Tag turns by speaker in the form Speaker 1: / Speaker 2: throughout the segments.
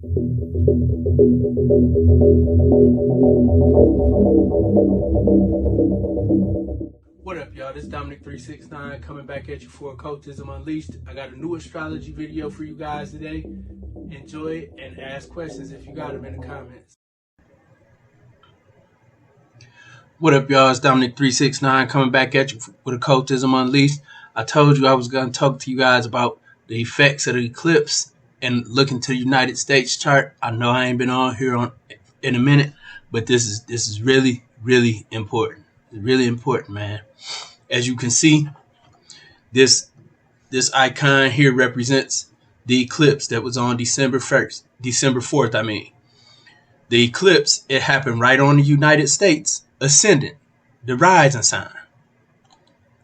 Speaker 1: What up, y'all? This is Dominic369 coming back at you for Occultism Unleashed. I got a new astrology video for you guys today. Enjoy it and ask questions if you got them in the comments. What up, y'all? It's Dominic369 coming back at you with Occultism Unleashed. I told you I was going to talk to you guys about the effects of the eclipse and looking to the United States chart. I know I ain't been on here in a minute, but this is really, really important. It's really important, man. As you can see, this icon here represents the eclipse that was on December 4th, I mean. The eclipse, it happened right on the United States ascendant, the rising sign.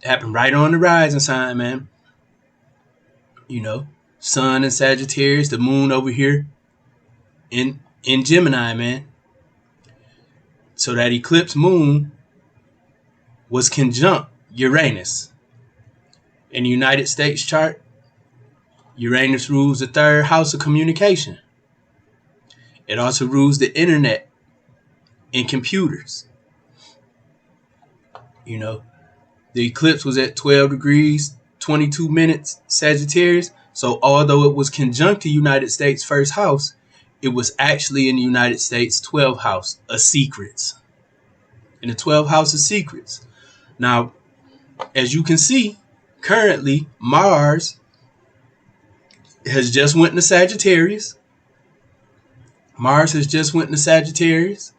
Speaker 1: It happened right on the rising sign, man. You know, sun in Sagittarius, the moon over here in Gemini, man. So that eclipse moon was conjunct Uranus. In the United States chart, Uranus rules the third house of communication. It also rules the internet and computers. You know, the eclipse was at 12 degrees, 22 minutes Sagittarius. So although it was conjunct the United States first house, it was actually in the United States 12th house of secrets. In the 12th house of secrets. Now, as you can see, currently Mars has just went into Sagittarius. Mars has just went into Sagittarius.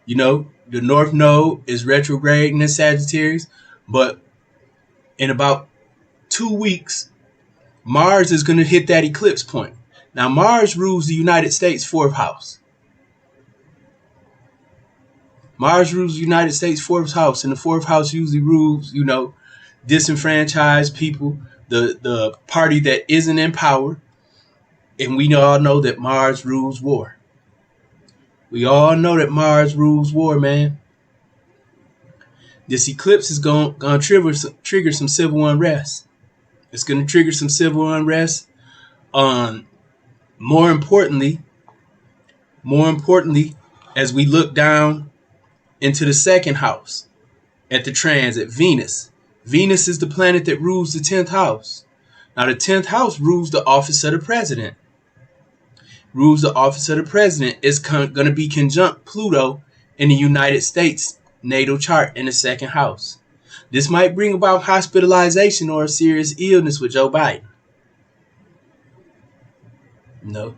Speaker 1: You know, the North Node is retrograding in Sagittarius. But in about 2 weeks, Mars is going to hit that eclipse point. Now, Mars rules the United States 4th house. Mars rules the United States 4th house, and the 4th house usually rules, you know, disenfranchised people, the party that isn't in power. And we all know that Mars rules war. We all know that Mars rules war, man. This eclipse is going to trigger some civil unrest. It's going to trigger some civil unrest. More importantly, as we look down into the second house at the transit, Venus. Venus is the planet that rules the 10th house. Now, the 10th house rules the office of the president. Rules the office of the president is going to be conjunct Pluto in the United States natal chart in the second house. This might bring about hospitalization or a serious illness with Joe Biden. No,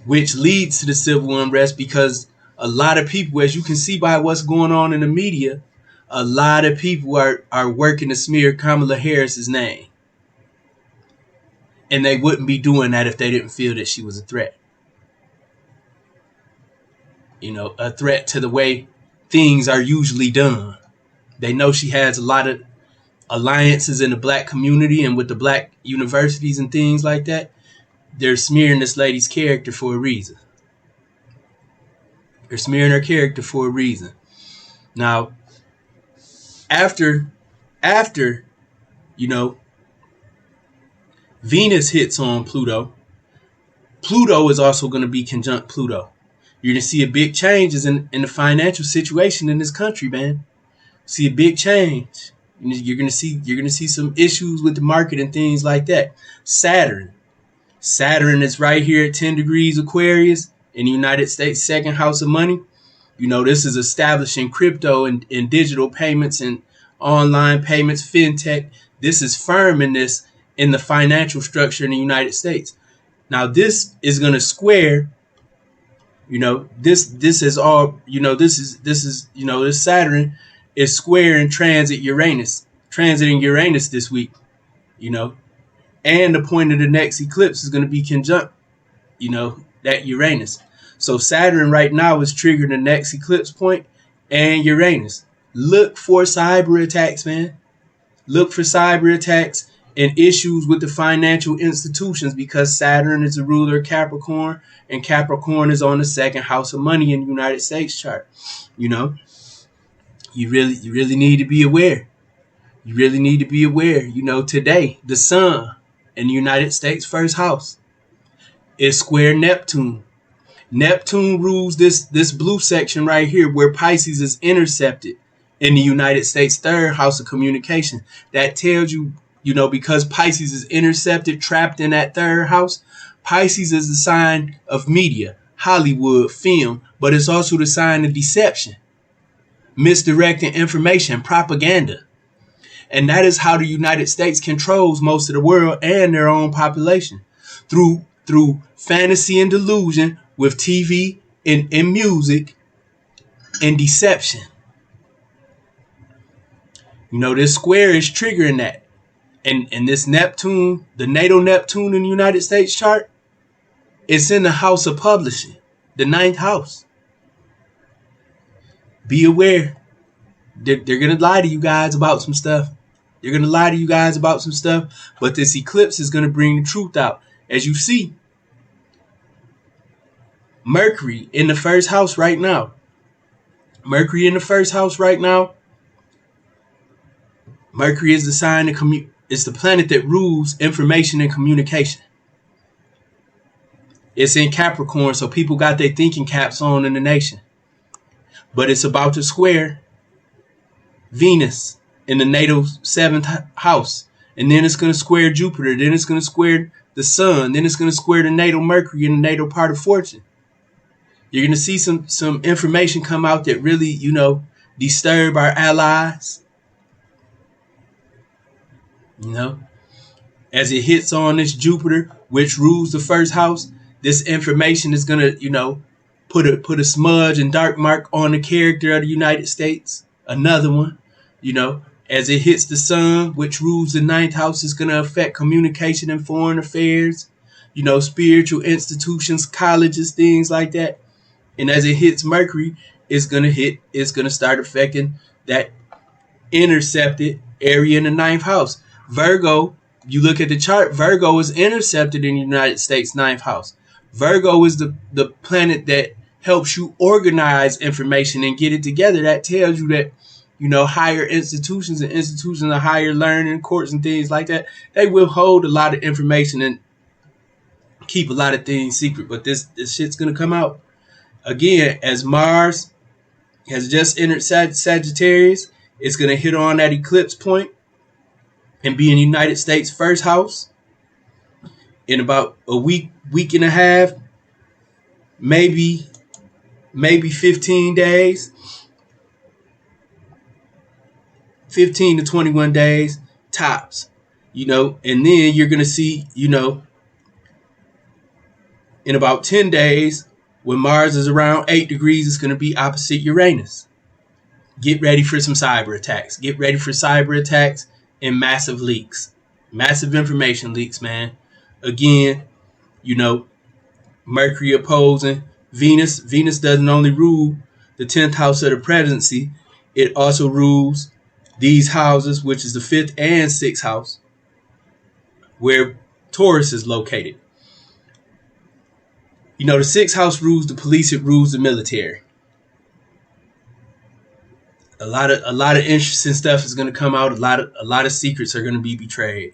Speaker 1: which leads to the civil unrest because a lot of people, as you can see by what's going on in the media, a lot of people are working to smear Kamala Harris's name. And they wouldn't be doing that if they didn't feel that she was a threat. You know, a threat to the way things are usually done. They know she has a lot of alliances in the black community and with the black universities and things like that. They're smearing this lady's character for a reason. They're smearing her character for a reason. Now, after, you know, Venus hits on Pluto, Pluto is also going to be conjunct Pluto. You're going to see a big changes in the financial situation in this country, man. See a big change. You're going to see some issues with the market and things like that. Saturn is right here at 10 degrees Aquarius in the United States second house of money. You know, this is establishing crypto and digital payments and online payments, fintech. This is firming this in the financial structure in the United States. Now, this is going to square, you know, this is all, you know, this is, you know, this Saturn is square in transiting Uranus this week, you know, and the point of the next eclipse is going to be conjunct, you know, that Uranus. So Saturn right now is triggering the next eclipse point and Uranus. Look for cyber attacks, man. Look for cyber attacks and issues with the financial institutions because Saturn is the ruler of Capricorn and Capricorn is on the second house of money in the United States chart. You know, you really need to be aware. You really need to be aware. You know, today, the sun in the United States first house is square Neptune Neptune rules this blue section right here where Pisces is intercepted in the United States third house of communication. That tells you, because Pisces is intercepted, trapped in that third house, Pisces is the sign of media, Hollywood, film, but it's also the sign of deception, misdirecting information, propaganda. And that is how the United States controls most of the world and their own population through fantasy and delusion with TV and music and deception. This square is triggering that. And this Neptune, the natal Neptune in the United States chart, it's in the house of publishing, the ninth house. Be aware. They're going to lie to you guys about some stuff. They're going to lie to you guys about some stuff. But this eclipse is going to bring the truth out. As you see, Mercury in the first house right now. Mercury in the first house right now. Mercury is the sign of it's the planet that rules information and communication. It's in Capricorn, so people got their thinking caps on in the nation. But it's about to square Venus in the natal seventh house. And then it's going to square Jupiter. Then it's going to square the sun. Then it's going to square the natal Mercury in the natal part of fortune. You're going to see some information come out that really, disturb our allies. As it hits on this Jupiter, which rules the first house, this information is going to, put a smudge and dark mark on the character of the United States. Another one, as it hits the sun, which rules the ninth house, is going to affect communication and foreign affairs, spiritual institutions, colleges, things like that. And as it hits Mercury, it's going to start affecting that intercepted area in the ninth house. Virgo, you look at the chart, Virgo is intercepted in the United States ninth house. Virgo is the planet that helps you organize information and get it together. That tells you that, higher institutions and institutions of higher learning, courts and things like that, they will hold a lot of information and keep a lot of things secret. But this shit's going to come out. Again, as Mars has just entered Sagittarius, it's going to hit on that eclipse point and be in the United States first house in about a week and a half, maybe 15 days, 15 to 21 days tops, and then you're going to see, in about 10 days, when Mars is around 8 degrees, it's going to be opposite Uranus. Get ready for some cyber attacks. Get ready for cyber attacks and massive leaks. Massive information leaks, man. Again, Mercury opposing Venus. Venus doesn't only rule the 10th house of the presidency. It also rules these houses, which is the 5th and 6th house, where Taurus is located. The 6th house rules the police. It rules the military. A lot of interesting stuff is going to come out. A lot of secrets are going to be betrayed.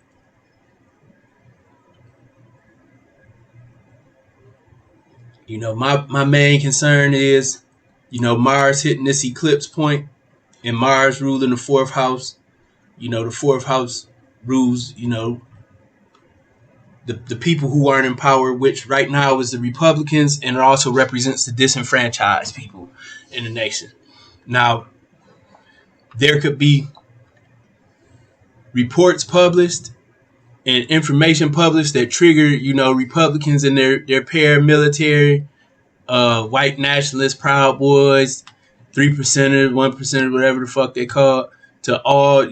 Speaker 1: My main concern is, Mars hitting this eclipse point and Mars ruling the 4th house. The 4th house rules, the people who aren't in power, which right now is the Republicans, and it also represents the disenfranchised people in the nation. Now, there could be reports published and information published that trigger, Republicans and their paramilitary, white nationalists, Proud Boys, 3%ers, 1%ers, whatever the fuck they call, to all,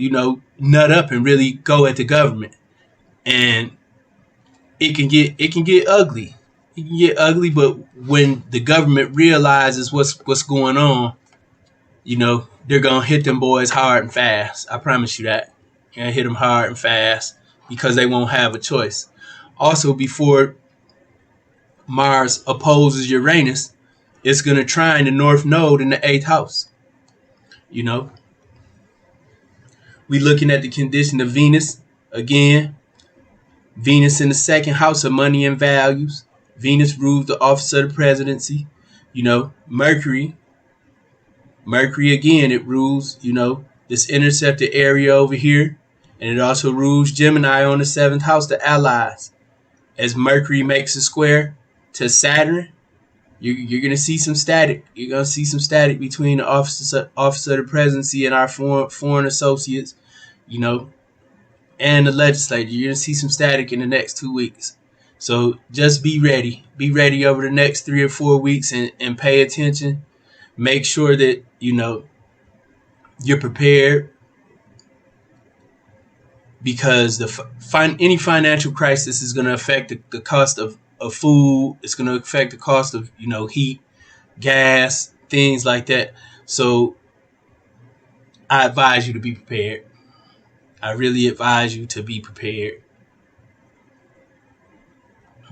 Speaker 1: nut up and really go at the government. And it can get ugly. It can get ugly, but when the government realizes what's going on, they're going to hit them boys hard and fast. I promise you that. They're going to hit them hard and fast because they won't have a choice. Also, before Mars opposes Uranus, it's going to trine the North Node in the 8th house. We looking at the condition of Venus. Again, Venus in the 2nd house of money and values. Venus rules the office of the presidency. Mercury again, it rules, this intercepted area over here. And it also rules Gemini on the 7th house, the allies. As Mercury makes a square to Saturn, you're going to see some static. You're going to see some static between the office of the presidency and our foreign associates, and the legislature. You're going to see some static in the next 2 weeks. So just be ready. Be ready over the next 3 or 4 weeks and pay attention. Make sure that, you're prepared, because any financial crisis is going to affect the cost of food. It's going to affect the cost of, heat, gas, things like that. So I advise you to be prepared. I really advise you to be prepared.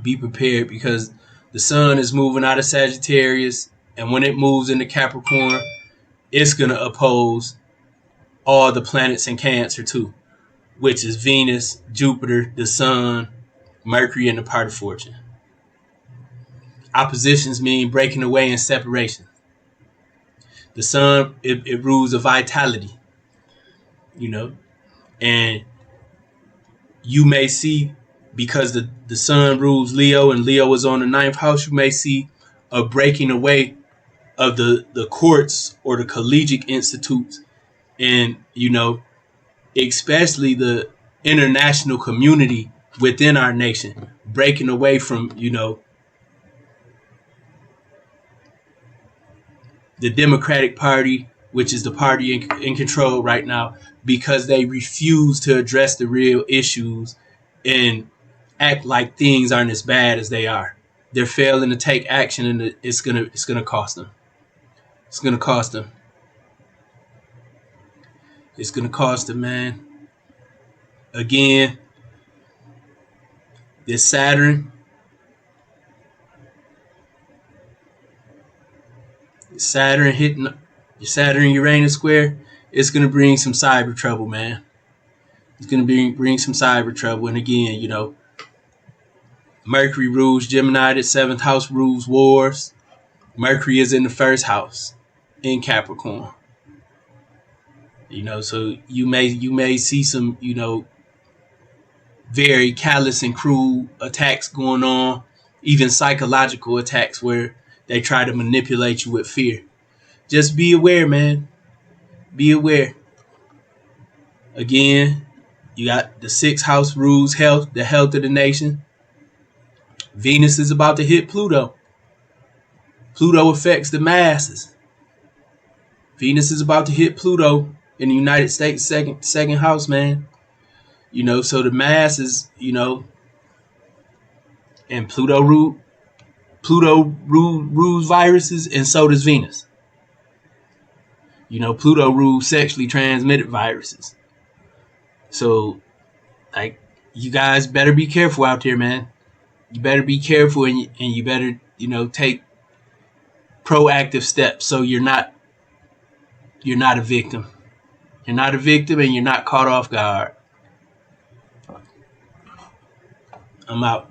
Speaker 1: Be prepared, because the sun is moving out of Sagittarius, and when it moves into Capricorn, it's going to oppose all the planets in Cancer too, which is Venus, Jupiter, the sun, Mercury, and the part of fortune. Oppositions mean breaking away and separation. The sun, it rules the vitality, and you may see, because the sun rules Leo and Leo is on the 9th house, you may see a breaking away of the courts or the collegiate institutes, and, especially the international community within our nation, breaking away from, the Democratic Party, which is the party in control right now, because they refuse to address the real issues and act like things aren't as bad as they are. They're failing to take action, and it's gonna cost them. It's gonna cost them. It's gonna cost them, man. Again, this Saturn hitting your Saturn Uranus square, it's gonna bring some cyber trouble, man. It's gonna bring some cyber trouble. And again, Mercury rules Gemini. The 7th house rules wars. Mercury is in the 1st house in Capricorn. So you may see some, very callous and cruel attacks going on, even psychological attacks where they try to manipulate you with fear. Just be aware, man. Be aware. Again, you got the 6th house rules health, the health of the nation. Venus is about to hit Pluto. Pluto affects the masses. Venus is about to hit Pluto in the United States second house, man. So the masses, and Pluto rules viruses, and so does Venus. Pluto rules sexually transmitted viruses. So, you guys better be careful out there, man. You better be careful, and you better, take proactive steps so you're not a victim. You're not a victim, and you're not caught off guard. I'm out.